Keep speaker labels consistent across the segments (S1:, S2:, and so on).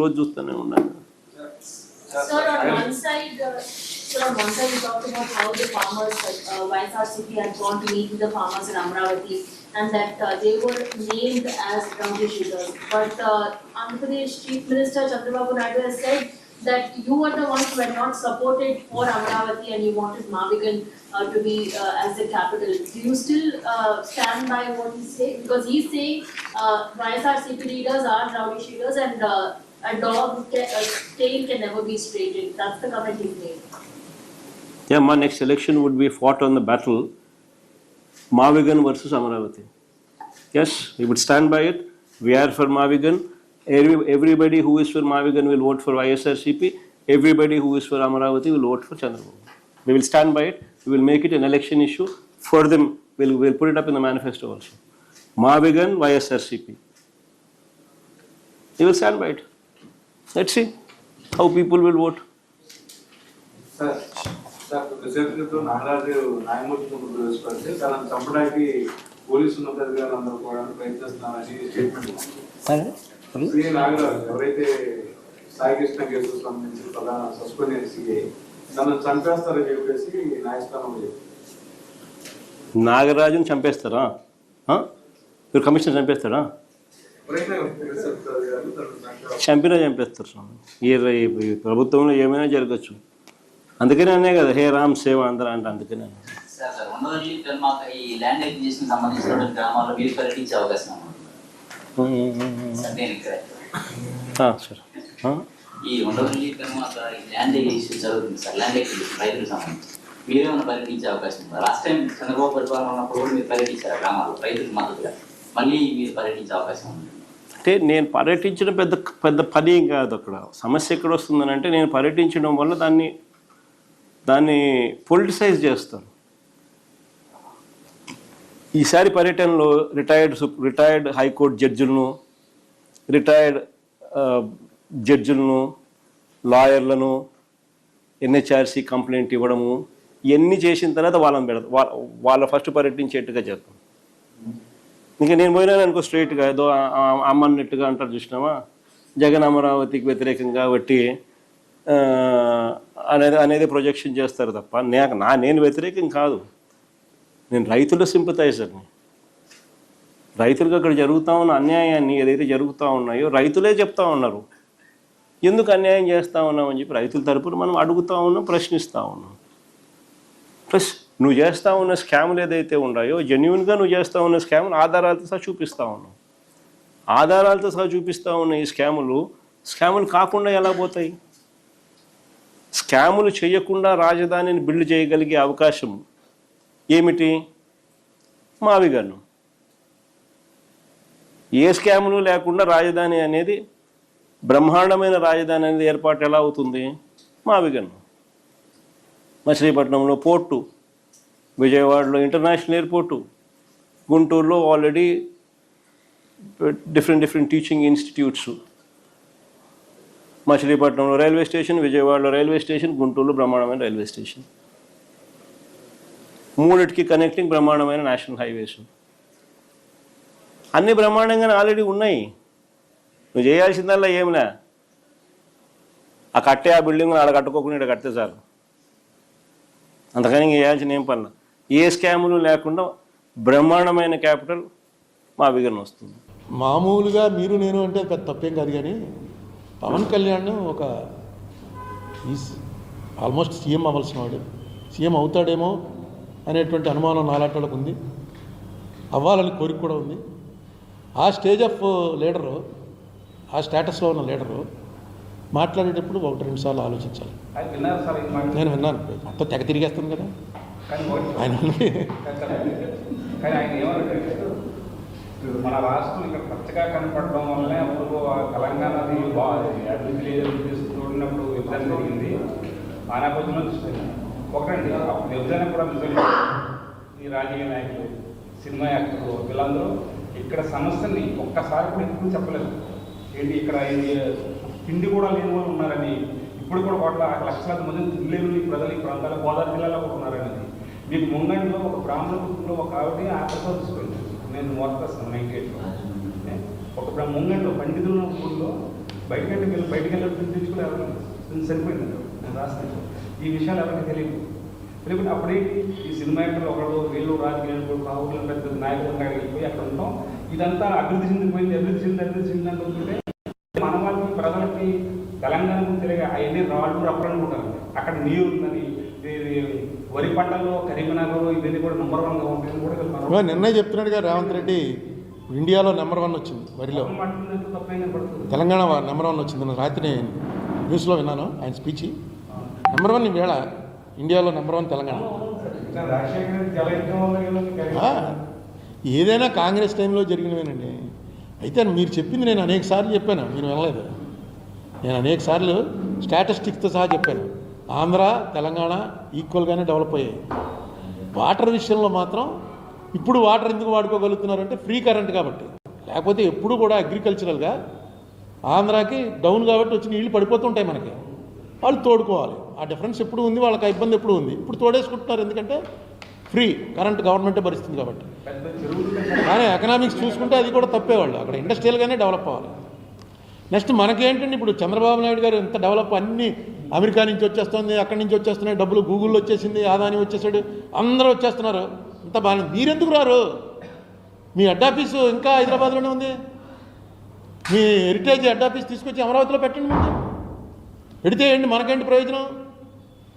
S1: రోజు చూస్తూనే ఉన్నాను.
S2: Sir, on one side, you talked about how the farmers, YSRCP had gone to meet with the farmers in Amravati, and that they were named as rowdy shooters. But Andhra Pradesh Chief Minister Chandrababu Naidu has said that you were the ones who had not supported for Amravati and you wanted Mavigan to be as the capital. Do you still stand by what he said? Because he's saying YSRCP leaders are rowdy shooters and a tail can never be straightened. That's the comment he made.
S1: Yeah, my next election would be fought on the battle Mavigan versus Amravati. Yes, we would stand by it. We are for Mavigan. Everybody who is for Mavigan will vote for YSRCP. Everybody who is for Amravati will vote for Chandrababu. We will stand by it. We will make it an election issue for them. We'll put it up in the manifesto also. Mavigan, YSRCP. We will stand by it. Let's see how people will vote.
S3: Sir, present Nagaraju న్యాయమూర్తి ముందు ప్రవేశపెడితే తనను చంపడానికి police ఉన్నతాధికారులందరూ కూడా ప్రయత్నిస్తున్నారని statement. Shri Nagaraju ఎవరైతే సాయి కృష్ణ కేసుకు సంబంధించిన ప్రధాన సస్పెండ్ సిఐ తనను చంపేస్తారని చెప్పేసి న్యాయస్థానం చెప్పింది.
S1: నాగరాజుని చంపేస్తారా? మీరు కమిషనర్ చంపేస్తారా? చంపినా చంపేస్తారు స్వామి. ఈ ప్రభుత్వంలో ఏమైనా జరగచ్చు. అందుకనే అనే కదా హే రామ్ సేవ అందరూ అంటే. అందుకనే
S4: మీరేమైనా పర్యటించే అవకాశం ఉందా? లాస్ట్ టైం చంద్రబాబు పరిపాలన ఉన్నప్పుడు కూడా మీరు పర్యటించారు గ్రామాల్లో రైతులకు మద్దతుగా. మళ్ళీ మీరు పర్యటించే అవకాశం ఉంది
S1: అంటే నేను పర్యటించడం పెద్ద పని కాదు. అక్కడ సమస్య ఎక్కడ వస్తుందని అంటే నేను పర్యటించడం వల్ల దాన్ని పొలిటిసైజ్ చేస్తాను. ఈసారి పర్యటనలో రిటైర్డ్ హైకోర్టు జడ్జిలను, రిటైర్డ్ జడ్జిలను, లాయర్లను, ఎన్హెచ్ఆర్సీ కంప్లైంట్ ఇవ్వడము ఇవన్నీ చేసిన తర్వాత వాళ్ళని పెడతాం. వాళ్ళ ఫస్ట్ పర్యటించేట్టుగా చేస్తాం. ఇంకా నేను పోయినాను అనుకో స్ట్రైట్గా ఏదో అమ్మన్నట్టుగా అంటారు చూసినామా, జగన్ అమరావతికి వ్యతిరేకంగా కాబట్టి అనేది ప్రొజెక్షన్ చేస్తారు తప్ప నేను వ్యతిరేకం కాదు. నేను రైతుల సింపథైజర్ని. రైతులకు అక్కడ జరుగుతూ ఉన్న అన్యాయాన్ని ఏదైతే జరుగుతూ ఉన్నాయో రైతులే చెప్తా ఉన్నారు. ఎందుకు అన్యాయం చేస్తూ ఉన్నామని చెప్పి రైతుల తరపున మనం అడుగుతూ ఉన్నాం, ప్రశ్నిస్తూ ఉన్నాం. ప్లస్ నువ్వు చేస్తూ ఉన్న స్కాములు ఏదైతే ఉన్నాయో జెన్యున్గా నువ్వు చేస్తూ ఉన్న స్కాములు ఆధారాలతో సహా చూపిస్తూ ఉన్నావు. ఆధారాలతో సహా చూపిస్తూ ఉన్న ఈ స్కాములు కాకుండా ఎలా పోతాయి? స్కాములు చేయకుండా రాజధానిని బిల్డ్ చేయగలిగే అవకాశం ఏమిటి? మావిగన్ను. ఏ స్కాములు లేకుండా రాజధాని అనేది బ్రహ్మాండమైన రాజధాని అనేది ఏర్పాటు ఎలా అవుతుంది? మావిగన్ను. మచిలీపట్నంలో పోర్టు, విజయవాడలో ఇంటర్నేషనల్ ఎయిర్పోర్టు, గుంటూరులో ఆల్రెడీ డిఫరెంట్ టీచింగ్ ఇన్స్టిట్యూట్స్, మచిలీపట్నంలో రైల్వే స్టేషన్, విజయవాడలో రైల్వే స్టేషన్, గుంటూరులో బ్రహ్మాండమైన రైల్వే స్టేషన్, మూడిటికి కనెక్టింగ్ బ్రహ్మాండమైన నేషనల్ హైవేస్. అన్నీ బ్రహ్మాండంగానే ఆల్రెడీ ఉన్నాయి. నువ్వు చేయాల్సిందల్లా ఏమిలే, ఆ బిల్డింగ్ ఆడ కట్టుకోకుండా ఇక్కడ కడితే చాలు. అంతకని చేయాల్సిన ఏం పనులు. ఏ స్కాములు లేకుండా బ్రహ్మాండమైన క్యాపిటల్ మావిగన్ వస్తుంది.
S5: మామూలుగా మీరు నేను అంటే పెద్ద తప్పేం కాదు, కానీ పవన్ కళ్యాణ్ ఒక ఆల్మోస్ట్ సీఎం అవ్వాల్సిన వాడు, సీఎం అవుతాడేమో అనేటువంటి అనుమానం నాలాంటి ఉంది, అవ్వాలని కోరిక కూడా ఉంది. ఆ స్టేజ్ ఆఫ్ లీడరు, ఆ స్టేటస్లో ఉన్న లీడరు మాట్లాడేటప్పుడు 1-2 సార్లు ఆలోచించాలి. నేను విన్నాను, మొత్తం తెగ తిరిగేస్తాను కదా ఆయన.
S6: మన రాష్ట్రం ఇక్కడ పచ్చగా కనపడడం వల్లనే అప్పుడు తెలంగాణది అభివృద్ధి లేదని చూడినప్పుడు విభజన జరిగింది. ఆ నేపథ్యంలో చూస్తున్నాను ఒకటండి, అప్పుడు విభజన కూడా నిజంగా ఈ రాజకీయ నాయకులు, సినిమా యాక్టర్లు వీళ్ళందరూ ఇక్కడ సమస్యని ఒక్కసారి కూడా ఎప్పుడు చెప్పలేదు. ఏంటి ఇక్కడ తిండి కూడా లేని వాళ్ళు ఉన్నారని, ఇప్పుడు కూడా 1,00,00,000 మంది తినలేని ప్రజలు ఈ ప్రాంతాల గోదావరి జిల్లాలో కూడా ఉన్నారని. మీకు ముంగండిలో ఒక బ్రాహ్మణ కుటుంబంలో ఒక ఆవిడ ఆత్మహత్య తీసుకుంది. నేను మోర్తాను 98లో ఒక ముంగండిలో పండితుల ఊళ్ళో బయటకి వెళ్ళి తెచ్చుకుని ఎవరు సరిపోయింది నేను రాస్తాను. ఈ విషయాలు ఎవరికి తెలియదు. తెలియకుండా అప్పుడేంటి ఈ సినిమా యాక్టర్లు ఒకళ్ళు వీళ్ళు రాజకీయాలు కావులు పెద్ద నాయకులు వెళ్ళిపోయి అక్కడ ఉంటాం. ఇదంతా అభివృద్ధి చెందిపోయింది, అభివృద్ధి చెంది అనుకుంటుంటే మన వాళ్ళకి ప్రజలకి తెలంగాణకు తిరిగి అవన్నీ రాళ్ళు రప్పలనుకుంటారు. అక్కడ నీరు ఉందని, వరి పంటల్లో కరీంనగర్ ఇవన్నీ కూడా నెంబర్ 1గా ఉంటాయని కూడా
S5: నిన్నే చెప్తున్నాడుగా రేవంత్ రెడ్డి, ఇండియాలో నెంబర్ 1 వచ్చింది వరిలో, తెలంగాణ నెంబర్ 1 వచ్చింది. నేను రాత్రి న్యూస్లో విన్నాను ఆయన స్పీచ్. నెంబర్ 1 ఈవేళ ఇండియాలో నెంబర్ 1 తెలంగాణ. ఏదైనా కాంగ్రెస్ టైంలో జరిగినవేనండి. అయితే మీరు చెప్పింది నేను అనేక సార్లు చెప్పాను, మీరు వినలేదు. నేను అనేక సార్లు స్టాటిస్టిక్స్తో సహా చెప్పాను. ఆంధ్ర తెలంగాణ ఈక్వల్గానే డెవలప్ అయ్యాయి. వాటర్ విషయంలో మాత్రం ఇప్పుడు వాటర్ ఎందుకు వాడుకోగలుగుతున్నారంటే ఫ్రీ కరెంట్ కాబట్టి. లేకపోతే ఎప్పుడు కూడా అగ్రికల్చరల్గా ఆంధ్రాకి డౌన్ కాబట్టి వచ్చి నీళ్ళు పడిపోతుంటాయి మనకి, వాళ్ళు తోడుకోవాలి. ఆ డిఫరెన్స్ ఎప్పుడు ఉంది, వాళ్ళకి ఆ ఇబ్బంది ఎప్పుడు ఉంది. ఇప్పుడు తోడేసుకుంటున్నారు ఎందుకంటే ఫ్రీ కరెంట్ గవర్నమెంటే భరిస్తుంది కాబట్టి. కానీ ఎకనామిక్స్ చూసుకుంటే అది కూడా తప్పేవాళ్ళు. అక్కడ ఇండస్ట్రియల్గానే డెవలప్ అవ్వాలి. నెక్స్ట్ మనకేంటంటే ఇప్పుడు చంద్రబాబు నాయుడు గారు ఎంత డెవలప్, అన్నీ అమెరికా నుంచి వచ్చేస్తుంది, అక్కడి నుంచి వచ్చేస్తున్నాయి డబ్బులు, గూగుల్లో వచ్చేసింది, ఆదాని వచ్చేసాడు, అందరూ వచ్చేస్తున్నారు. ఇంత బాగా మీరెందుకు రారు? మీ హెడ్ ఆఫీసు ఇంకా హైదరాబాద్లోనే ఉంది. మీ హెరిటేజ్ హెడ్ ఆఫీస్ తీసుకొచ్చి అమరావతిలో పెట్టండి. ముందు పెడితే ఏంటి మనకేంటి ప్రయోజనం?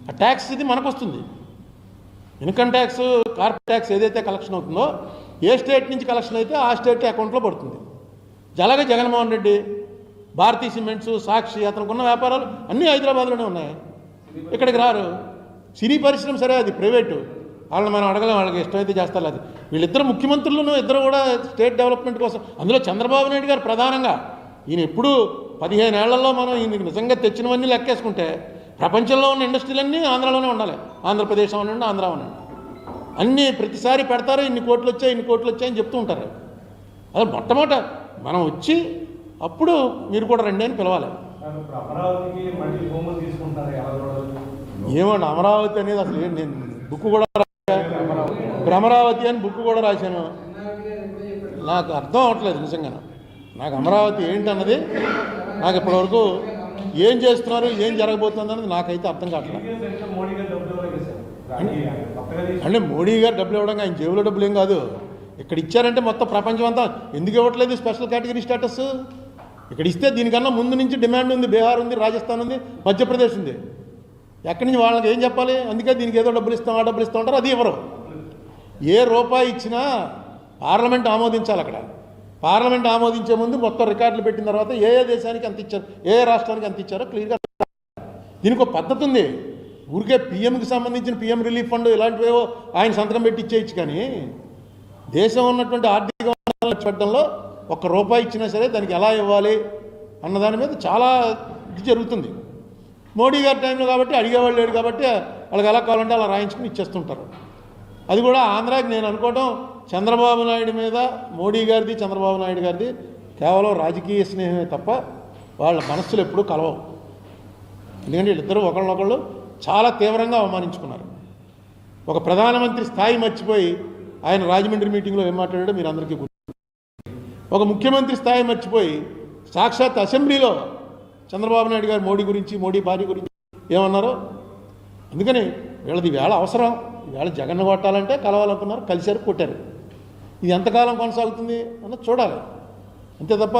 S5: ఆ ట్యాక్స్ ఇది మనకు వస్తుంది. ఇన్కమ్ ట్యాక్స్, కార్పొరేట్ ట్యాక్స్ ఏదైతే కలెక్షన్ అవుతుందో, ఏ స్టేట్ నుంచి కలెక్షన్ అయితే ఆ స్టేట్ అకౌంట్లో పడుతుంది. అలాగే జగన్మోహన్ రెడ్డి, భారతీ సిమెంట్స్, సాక్షి, అతనికి ఉన్న వ్యాపారాలు అన్నీ హైదరాబాద్లోనే ఉన్నాయి. ఇక్కడికి రారు. సినీ పరిశ్రమ సరే అది ప్రైవేటు, వాళ్ళని మనం అడగలేం, వాళ్ళకి ఇష్టమైతే చేస్తారు. అది వీళ్ళిద్దరు ముఖ్యమంత్రులను ఇద్దరు కూడా స్టేట్ డెవలప్మెంట్ కోసం, అందులో చంద్రబాబు నాయుడు గారు ప్రధానంగా. ఈయన ఎప్పుడు 15 ఏళ్లలో మనం ఈయనకి నిజంగా తెచ్చినవన్నీ లెక్కేసుకుంటే ప్రపంచంలో ఉన్న ఇండస్ట్రీలన్నీ ఆంధ్రాలోనే ఉండాలి. ఆంధ్రప్రదేశ్ అనండి, ఆంధ్ర అనండి, అన్నీ ప్రతిసారి పెడతారు. ఇన్ని కోట్లు వచ్చాయని చెప్తూ ఉంటారు. అదే మొట్టమొదట మనం వచ్చి అప్పుడు మీరు కూడా రండి అని పిలవాలి. ఏమండి అమరావతి అనేది అసలు నేను బుక్ కూడా అమరావతి అని బుక్ కూడా రాశాను. నాకు అర్థం అవ్వట్లేదు నిజంగా. నాకు అమరావతి ఏంటన్నది నాకు ఇప్పటివరకు ఏం చేస్తున్నారు, ఏం జరగబోతుంది అన్నది నాకైతే అర్థం కావట్లేదు. అంటే మోడీ గారు డబ్బులు ఇవ్వడం ఆయన జేబులో డబ్బులు ఏం కాదు. ఇక్కడ ఇచ్చారంటే మొత్తం ప్రపంచం అంతా ఎందుకు ఇవ్వట్లేదు స్పెషల్ కేటగిరీ స్టేటస్? ఇక్కడ ఇస్తే దీనికన్నా ముందు నుంచి డిమాండ్ ఉంది. బీహార్ ఉంది, రాజస్థాన్ ఉంది, మధ్యప్రదేశ్ ఉంది. ఎక్కడి నుంచి వాళ్ళకి ఏం చెప్పాలి? అందుకే దీనికి ఏదో డబ్బులు ఇస్తాం, ఆ డబ్బులు ఇస్తూ ఉంటారు. అది ఇవ్వరు. ఏ రూపాయి ఇచ్చినా పార్లమెంట్ ఆమోదించాలి. అక్కడ పార్లమెంట్ ఆమోదించే ముందు మొత్తం రికార్డులు పెట్టిన తర్వాత ఏ దేశానికి ఎంత ఇచ్చారు, ఏ రాష్ట్రానికి ఎంత ఇచ్చారో క్లియర్గా. దీనికి ఒక పద్ధతి ఉంది. ఊరికే పిఎంకి సంబంధించిన పిఎం రిలీఫ్ ఫండ్ ఇలాంటివేవో ఆయన సంతకం పెట్టి ఇచ్చేయచ్చు. కానీ దేశం ఉన్నటువంటి ఆర్థిక పెట్టడంలో ₹1 ఇచ్చినా సరే దానికి ఎలా ఇవ్వాలి అన్నదాని మీద చాలా ఇది జరుగుతుంది. మోడీ గారి టైంలో కాబట్టి అడిగేవాళ్ళు లేడు కాబట్టి వాళ్ళకి ఎలా కావాలంటే అలా రాయించుకుని ఇచ్చేస్తుంటారు. అది కూడా ఆంధ్రాకి నేను అనుకోవడం చంద్రబాబు నాయుడు మీద మోడీ గారిది, చంద్రబాబు నాయుడు గారిది కేవలం రాజకీయ స్నేహమే తప్ప వాళ్ళ మనస్సులు ఎప్పుడూ కలవవు. ఎందుకంటే వీళ్ళిద్దరూ ఒకళ్ళనొకళ్ళు చాలా తీవ్రంగా అవమానించుకున్నారు. ఒక ప్రధానమంత్రి స్థాయి మర్చిపోయి ఆయన రాజమండ్రి మీటింగ్లో ఏం మాట్లాడాడో మీరు అందరికీ గుర్తు. ఒక ముఖ్యమంత్రి స్థాయి మర్చిపోయి సాక్షాత్ అసెంబ్లీలో చంద్రబాబు నాయుడు గారు మోడీ గురించి, మోడీ భార్య గురించి ఏమన్నారో. అందుకని వీళ్ళది వేళ అవసరం. ఈవేళ జగన్ కొట్టాలంటే కలవాలనుకున్నారు, కలిశారు, కొట్టారు. ఇది ఎంతకాలం కొనసాగుతుంది అన్నది చూడాలి. అంతే తప్ప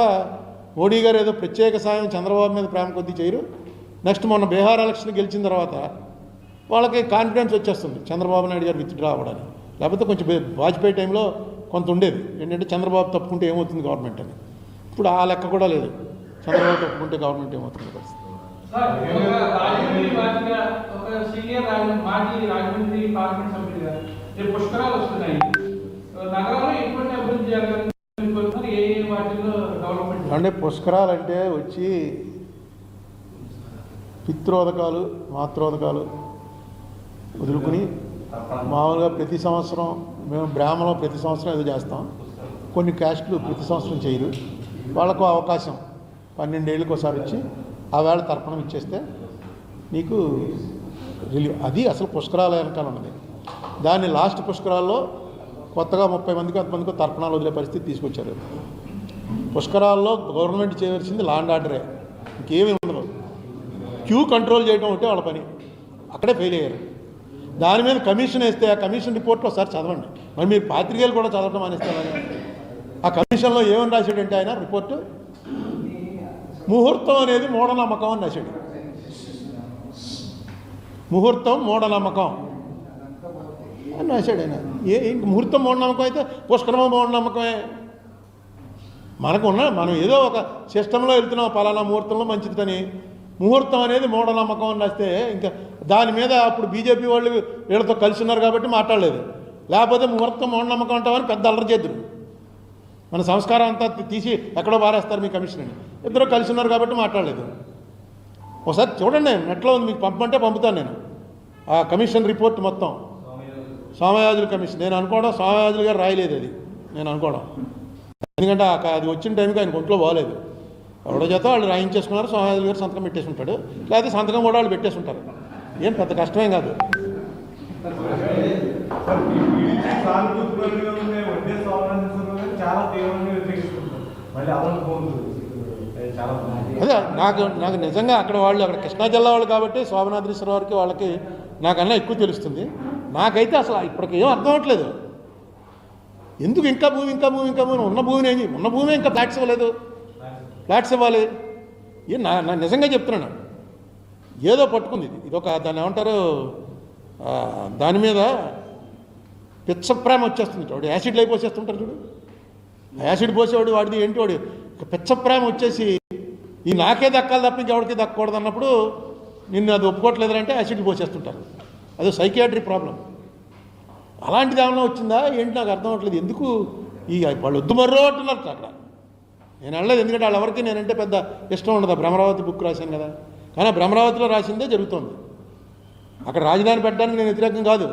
S5: మోడీ గారు ఏదో ప్రత్యేక సాయం చంద్రబాబు మీద ప్రేమ కొద్దీ చేయరు. నెక్స్ట్ మొన్న బీహార్ ఎలక్షన్ గెలిచిన తర్వాత వాళ్ళకి కాన్ఫిడెన్స్ వచ్చేస్తుంది చంద్రబాబు నాయుడు గారు విత్డ్రా అవ్వడానికి. లేకపోతే కొంచెం వాజ్పేయి టైంలో కొంత ఉండేది ఏంటంటే చంద్రబాబు తప్పుకుంటే ఏమవుతుంది గవర్నమెంట్ అని. ఇప్పుడు ఆ లెక్క కూడా లేదు. చంద్రబాబు తప్పుకుంటే గవర్నమెంట్ ఏమవుతుంది పరిస్థితి. అంటే పుష్కరాలంటే వచ్చి పిత్రోదకాలు, మాత్రోదకాలు వదులుకుని మామూలుగా ప్రతి సంవత్సరం మేము బ్రాహ్మణలో ప్రతి సంవత్సరం ఏదో చేస్తాం. కొన్ని క్యాస్టులు ప్రతి సంవత్సరం చేయరు. వాళ్ళకు అవకాశం 12 ఏళ్ళకి ఒకసారి వచ్చి ఆ వేళ తర్పణం ఇచ్చేస్తే నీకు రిలీవ్. అది అసలు పుష్కరాల వెనకాల ఉన్నది. దాన్ని లాస్ట్ పుష్కరాల్లో కొత్తగా 30 మందికి 10 మందికి తర్పణాలు వదిలే పరిస్థితి తీసుకొచ్చారు. పుష్కరాల్లో గవర్నమెంట్ చేయవలసింది లా అండ్ ఆర్డరే. ఇంకేమీ ఉండదు. క్యూ కంట్రోల్ చేయడం ఒకటే వాళ్ళ పని. అక్కడే ఫెయిల్ అయ్యారు. దాని మీద కమిషన్ వేస్తే ఆ కమిషన్ రిపోర్ట్లో ఒకసారి చదవండి. మరి మీరు పాత్రికేయులు కూడా చదవడం మానేస్తారని. ఆ కమిషన్లో ఏమని రాశాడంటే ఆయన రిపోర్టు, ముహూర్తం అనేది మూఢనమ్మకం అని రాశాడు. ముహూర్తం మూఢనమ్మకం అని రాశాడు ఆయన. ఇంక ముహూర్తం మూఢనమ్మకం అయితే పుష్కరమ మూఢనమ్మకమే. మనం ఏదో ఒక సిస్టంలో వెళ్తున్నాం, పలానా ముహూర్తంలో మంచిదని. ముహూర్తం అనేది మూఢనమ్మకం అని రాస్తే ఇంకా దాని మీద అప్పుడు బీజేపీ వాళ్ళు వీళ్ళతో కలిసి ఉన్నారు కాబట్టి మాట్లాడలేదు. లేకపోతే ముహూర్తం మూఢనమ్మకం అంటామని పెద్ద అల్లరి చేద్దరు. మన సంస్కారం అంతా తీసి ఎక్కడో పారేస్తారు మీ కమిషన్ అని. ఇద్దరు కలిసి ఉన్నారు కాబట్టి మాట్లాడలేదు. ఒకసారి చూడండి, నెట్లో ఉంది, మీకు పంపమంటే పంపుతాను నేను ఆ కమిషన్ రిపోర్ట్ మొత్తం. సోమయాజుల కమిషన్ నేను అనుకోవడం సోమయాజులు గారు రాయలేదు అది, నేను అనుకోవడం. ఎందుకంటే అది వచ్చిన టైంకి ఆయన ఒంట్లో బాగలేదు. ఎవడో చేత వాళ్ళు రాయించేసుకున్నారు, సోమయాజులు గారు సంతకం పెట్టేసి ఉంటాడు. లేకపోతే సంతకం కూడా వాళ్ళు పెట్టేసి ఉంటారు. ఏం పెద్ద కష్టమేం కాదు. అదే నాకు నిజంగా అక్కడ వాళ్ళు అక్కడ కృష్ణా జిల్లా వాళ్ళు కాబట్టి శోభనాద్రీశ్వర వారికి వాళ్ళకి నాకన్నా ఎక్కువ తెలుస్తుంది. నాకైతే అసలు ఇప్పటికి ఏం అర్థం అవ్వట్లేదు. ఎందుకు ఇంకా భూమి ఉన్న భూమిని ఉన్న భూమి ఇంకా ఫ్లాట్స్ ఇవ్వలేదు. ఫ్లాట్స్ ఇవ్వాలి. నా నిజంగా చెప్తున్నాను, ఏదో పట్టుకుంది ఇది ఒక దాన్ని ఏమంటారు, దాని మీద పిచ్చ ప్రేమ వచ్చేస్తుంది. వాడు యాసిడ్లు అయిపోసేస్తుంటారు చూడు, యాసిడ్ పోసేవాడు వాడిది ఏంటి, వాడు పిచ్చ ప్రేమ వచ్చేసి ఈ నాకే దక్కాలి తప్ప ఇంకెవరికి దక్కకూడదు అన్నప్పుడు నిన్ను అది ఒప్పుకోవట్లేదంటే యాసిడ్లు పోసేస్తుంటారు. అది సైకియాట్రీ ప్రాబ్లం. అలాంటిది ఏమైనా వచ్చిందా ఏంటి నాకు అర్థం అవ్వట్లేదు. ఎందుకు ఈ వాళ్ళు వద్దు మర్రో అంటున్నారు అక్కడ. నేను వెళ్ళలేదు, ఎందుకంటే వాళ్ళు ఎవరికి నేనంటే పెద్ద ఇష్టం ఉండదు. భ్రమరావతి బుక్ రాశాను కదా, కానీ భ్రమరావతిలో రాసిందే జరుగుతుంది. అక్కడ రాజధాని పెట్టడానికి నేను వ్యతిరేకం కాదు,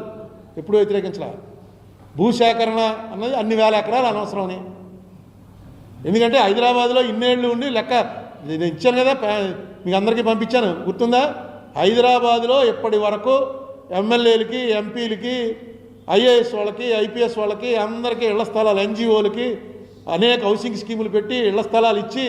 S5: ఎప్పుడూ వ్యతిరేకించలే. భూసేకరణ అన్నది అన్ని వేల ఎకరాలు అనవసరమని. ఎందుకంటే హైదరాబాద్లో ఇన్నేళ్ళు ఉండి లెక్క నేను ఇచ్చాను కదా, మీకు అందరికీ పంపించాను, గుర్తుందా? హైదరాబాద్లో ఇప్పటి వరకు ఎమ్మెల్యేలకి, ఎంపీలకి, ఐఏఎస్ వాళ్ళకి, ఐపీఎస్ వాళ్ళకి అందరికీ ఇళ్ల స్థలాలు, ఎన్జిఓలకి అనేక హౌసింగ్ స్కీములు పెట్టి ఇళ్ల స్థలాలు ఇచ్చి